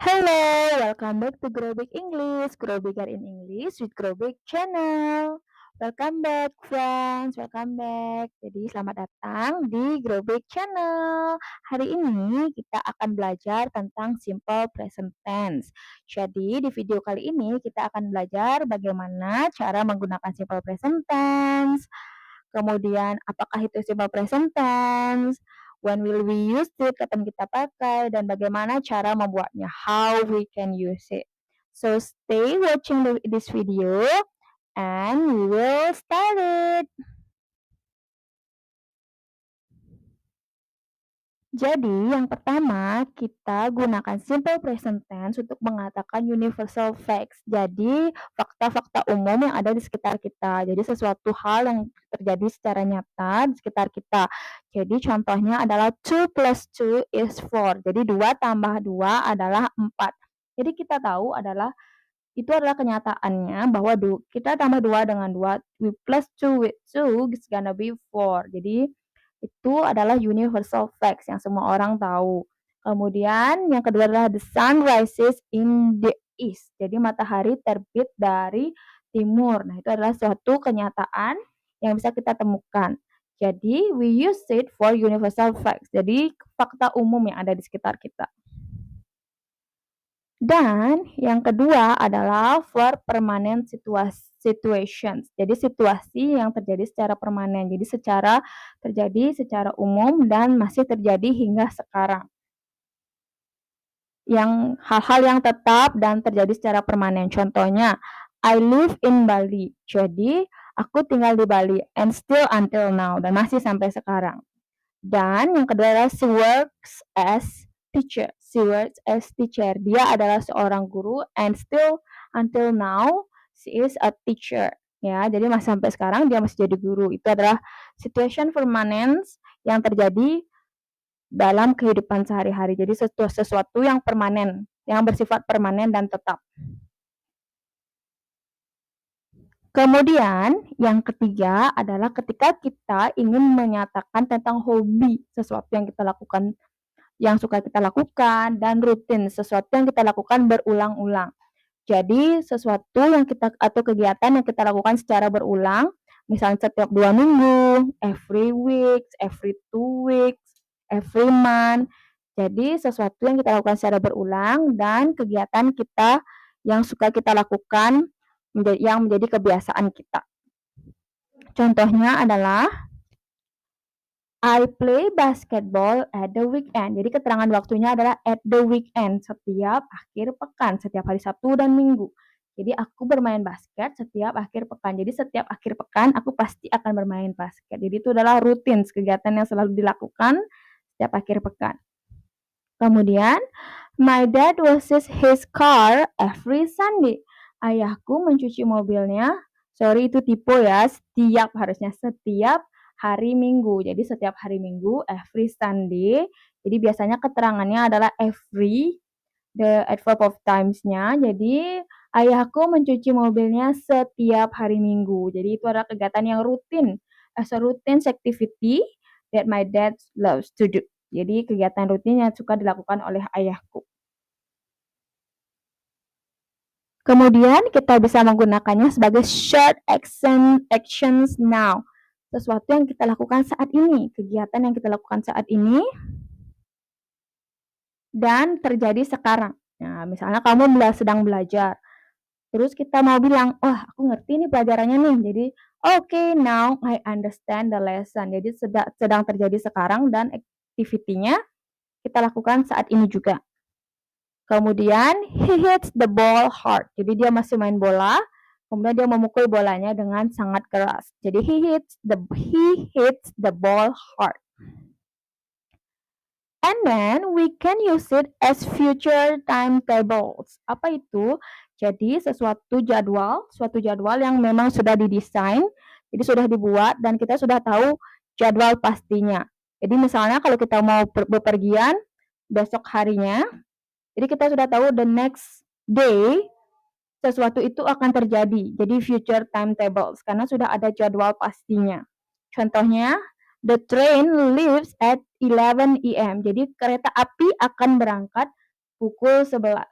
Hello, welcome back to Grow Big English, Grow Bigger in English with Grow Big Channel. Welcome back, friends. Welcome back. Jadi, selamat datang di Grow Big Channel. Hari ini kita akan belajar tentang simple present tense. Jadi, di video kali ini kita akan belajar bagaimana cara menggunakan simple present tense. Kemudian, apakah itu simple present tense? When will we use it? Kapan kita pakai? Dan bagaimana cara membuatnya? How we can use it. So stay watching this video and we will start it. Jadi, yang pertama, kita gunakan simple present tense untuk mengatakan universal facts. Jadi, fakta-fakta umum yang ada di sekitar kita. Jadi, sesuatu hal yang terjadi secara nyata di sekitar kita. Jadi, contohnya adalah 2 plus 2 is 4. Jadi, 2 tambah 2 adalah 4. Jadi, kita tahu itu adalah kenyataannya bahwa kita tambah 2 dengan 2, we plus 2 with 2 is gonna be 4. Jadi, itu adalah universal facts yang semua orang tahu. Kemudian yang kedua adalah the sun rises in the east. Jadi matahari terbit dari timur. Nah, itu adalah suatu kenyataan yang bisa kita temukan. Jadi we use it for universal facts. Jadi fakta umum yang ada di sekitar kita. Dan yang kedua adalah for permanent situations. Jadi situasi yang terjadi secara permanen. Jadi terjadi secara umum dan masih terjadi hingga sekarang. Yang hal-hal yang tetap dan terjadi secara permanen. Contohnya, I live in Bali. Jadi aku tinggal di Bali and still until now, dan masih sampai sekarang. Dan yang kedua adalah she works as teacher. She works as teacher. Dia adalah seorang guru and still until now she is a teacher. Ya, jadi masih sampai sekarang dia masih jadi guru. Itu adalah situation permanence yang terjadi dalam kehidupan sehari-hari. Jadi sesuatu yang permanen, yang bersifat permanen dan tetap. Kemudian, yang ketiga adalah ketika kita ingin menyatakan tentang hobi, sesuatu yang kita lakukan, yang suka kita lakukan, dan rutin, sesuatu yang kita lakukan berulang-ulang. Jadi, sesuatu yang atau kegiatan yang kita lakukan secara berulang, misalnya setiap 2 minggu, every week, every 2 weeks, every month. Jadi, sesuatu yang kita lakukan secara berulang dan kegiatan kita yang suka kita lakukan yang menjadi kebiasaan kita. Contohnya adalah I play basketball at the weekend. Jadi keterangan waktunya adalah at the weekend, setiap akhir pekan, setiap hari Sabtu dan Minggu. Jadi aku bermain basket setiap akhir pekan. Jadi setiap akhir pekan aku pasti akan bermain basket. Jadi itu adalah rutin, kegiatan yang selalu dilakukan setiap akhir pekan. Kemudian, my dad washes his car every Sunday. Ayahku mencuci mobilnya, sorry itu tipe ya, harusnya setiap hari Minggu. Jadi setiap hari Minggu, every Sunday. Jadi biasanya keterangannya adalah every, the adverb of times-nya. Jadi ayahku mencuci mobilnya setiap hari Minggu. Jadi itu adalah kegiatan yang rutin, as a routine activity that my dad loves to do. Jadi kegiatan rutin yang suka dilakukan oleh ayahku. Kemudian kita bisa menggunakannya sebagai short actions now. Sesuatu yang kita lakukan saat ini, kegiatan yang kita lakukan saat ini dan terjadi sekarang. Nah, misalnya kamu sedang belajar, terus kita mau bilang, "Wah, aku ngerti nih pelajarannya nih." Jadi, "Okay, now I understand the lesson." Jadi sedang terjadi sekarang dan activity-nya kita lakukan saat ini juga. Kemudian he hits the ball hard. Jadi dia masih main bola, kemudian dia memukul bolanya dengan sangat keras. Jadi he hits the ball hard. And then we can use it as future timetables. Apa itu? Jadi suatu jadwal yang memang sudah didesain, jadi sudah dibuat dan kita sudah tahu jadwal pastinya. Jadi misalnya kalau kita mau bepergian besok harinya, jadi kita sudah tahu the next day sesuatu itu akan terjadi. Jadi future timetables karena sudah ada jadwal pastinya. Contohnya, the train leaves at 11 am. Jadi kereta api akan berangkat pukul 11.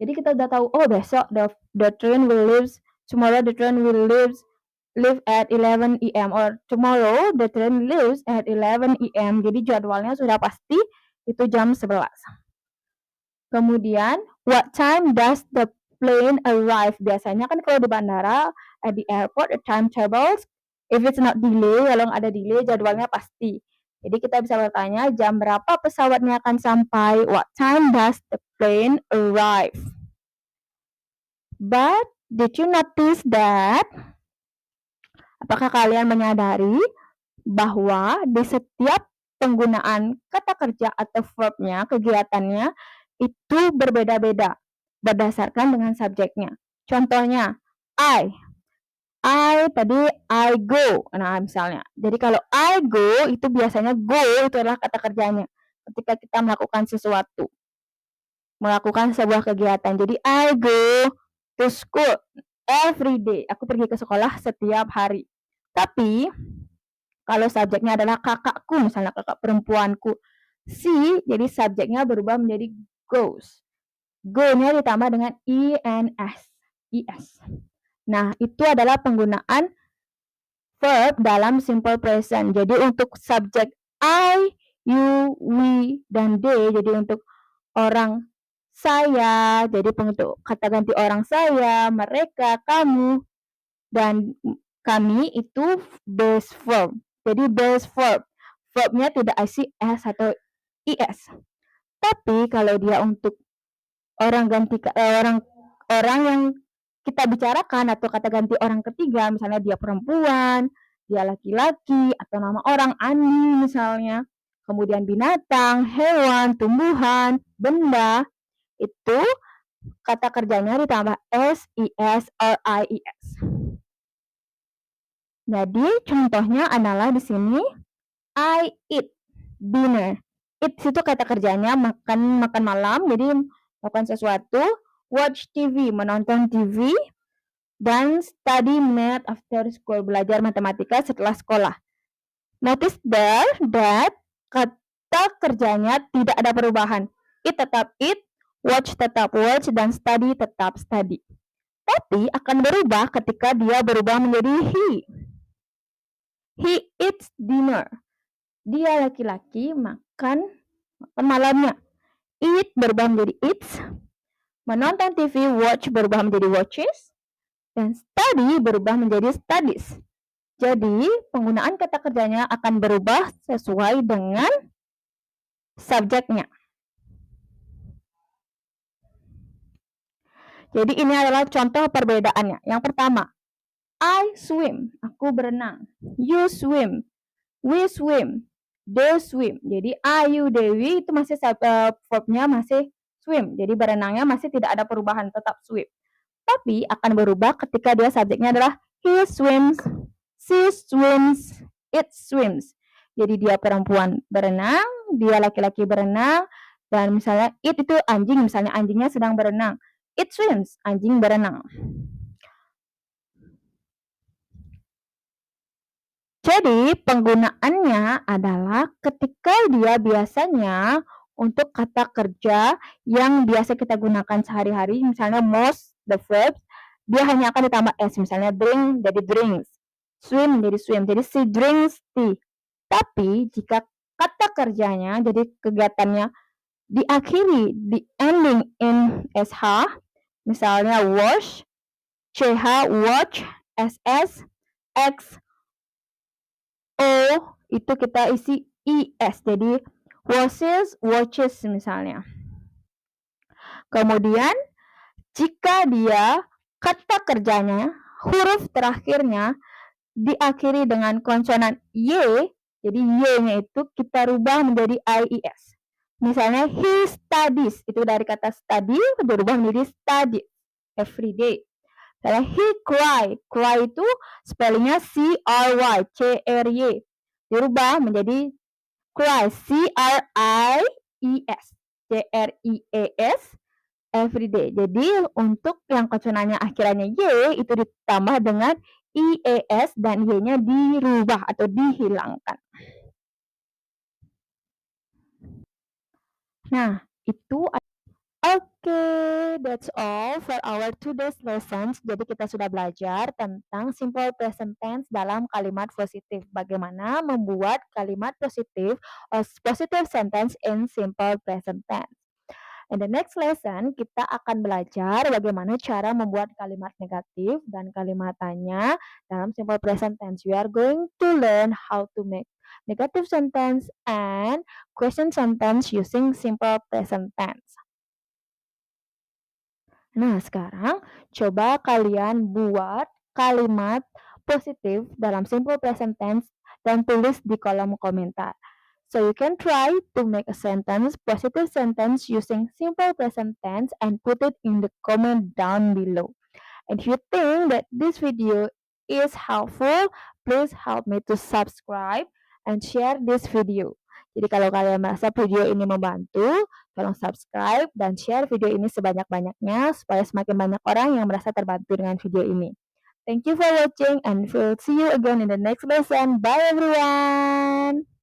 Jadi kita udah tahu, oh besok the train will leave, tomorrow the train will leave at 11 AM or tomorrow the train leaves at 11 AM. Jadi jadwalnya sudah pasti itu jam 11. Kemudian, what time does the plane arrive? Biasanya kan kalau di bandara, at the airport, the timetables, if it's not delay, kalau nggak ada delay, jadwalnya pasti. Jadi kita bisa bertanya, jam berapa pesawatnya akan sampai? What time does the plane arrive? But, did you notice that? Apakah kalian menyadari bahwa di setiap penggunaan kata kerja atau verbnya, kegiatannya, itu berbeda-beda berdasarkan dengan subjeknya. Contohnya, I tadi I go. Nah, misalnya. Jadi kalau I go itu biasanya go itu adalah kata kerjanya. Ketika kita melakukan sesuatu. Melakukan sebuah kegiatan. Jadi I go to school every day. Aku pergi ke sekolah setiap hari. Tapi kalau subjeknya adalah kakakku, misalnya kakak perempuanku, she, jadi subjeknya berubah menjadi goes. Go-nya ditambah dengan es. Nah, itu adalah penggunaan verb dalam simple present. Jadi untuk subjek I, you, we, dan they, jadi untuk orang saya, jadi untuk kata ganti orang saya, mereka, kamu, dan kami itu base verb. Jadi base verb. Verbnya tidak isi s atau is. Tapi kalau dia untuk orang yang kita bicarakan atau kata ganti orang ketiga, misalnya dia perempuan, dia laki-laki, atau nama orang Andi misalnya, kemudian binatang, hewan, tumbuhan, benda, itu kata kerjanya ditambah s, is, or ies. Jadi contohnya adalah di sini I eat dinner. Eat itu kata kerjanya makan malam, jadi makan sesuatu. Watch TV, menonton TV, dan study math after school, belajar matematika setelah sekolah. Notice there that kata kerjanya tidak ada perubahan. Eat tetap eat, watch tetap watch, dan study tetap study. Tapi akan berubah ketika dia berubah menjadi he. He eats dinner. Dia laki-laki makan malamnya. Eat berubah menjadi eats. Menonton TV, watch berubah menjadi watches. Dan study berubah menjadi studies. Jadi, penggunaan kata kerjanya akan berubah sesuai dengan subjeknya. Jadi, ini adalah contoh perbedaannya. Yang pertama, I swim, aku berenang. You swim, we swim, they swim. Jadi I, you, they, we itu masih verbnya masih swim. Jadi berenangnya masih tidak ada perubahan, tetap swim. Tapi akan berubah ketika dia subjeknya adalah he swims, she swims, it swims. Jadi dia perempuan berenang, dia laki-laki berenang, dan misalnya it itu anjing, misalnya anjingnya sedang berenang. It swims, anjing berenang. Jadi, penggunaannya adalah ketika dia biasanya untuk kata kerja yang biasa kita gunakan sehari-hari, misalnya most, the verbs, dia hanya akan ditambah s, misalnya drink jadi drinks, swim jadi swim, jadi she drinks tea. Tapi, jika kata kerjanya, jadi kegiatannya diakhiri, di ending in sh, misalnya wash, ch, watch, ss, x, itu kita isi is, jadi washes, watches misalnya. Kemudian jika dia kata kerjanya huruf terakhirnya diakhiri dengan konsonan y, jadi y-nya itu kita rubah menjadi ies. Misalnya he studies, itu dari kata study berubah menjadi study every day. Misalnya he cry itu spellingnya C-R-Y, C-R-Y, dirubah menjadi cries, C-R-I-E-S, C-R-I-E-S, every day. Jadi untuk yang konsonannya akhirannya Y itu ditambah dengan I-E-S dan Y-nya dirubah atau dihilangkan. Nah, itu Okay, that's all for our today's lessons. Jadi kita sudah belajar tentang simple present tense dalam kalimat positif. Bagaimana membuat kalimat positif or positive sentence in simple present tense. In the next lesson, kita akan belajar bagaimana cara membuat kalimat negatif dan kalimat tanya dalam simple present tense. We are going to learn how to make negative sentence and question sentence using simple present tense. Nah, sekarang coba kalian buat kalimat positif dalam simple present tense dan tulis di kolom komentar. So you can try to make a sentence, positive sentence using simple present tense and put it in the comment down below. And if you think that this video is helpful, please help me to subscribe and share this video. Jadi kalau kalian merasa video ini membantu, tolong subscribe dan share video ini sebanyak-banyaknya supaya semakin banyak orang yang merasa terbantu dengan video ini. Thank you for watching and we'll see you again in the next lesson. Bye everyone!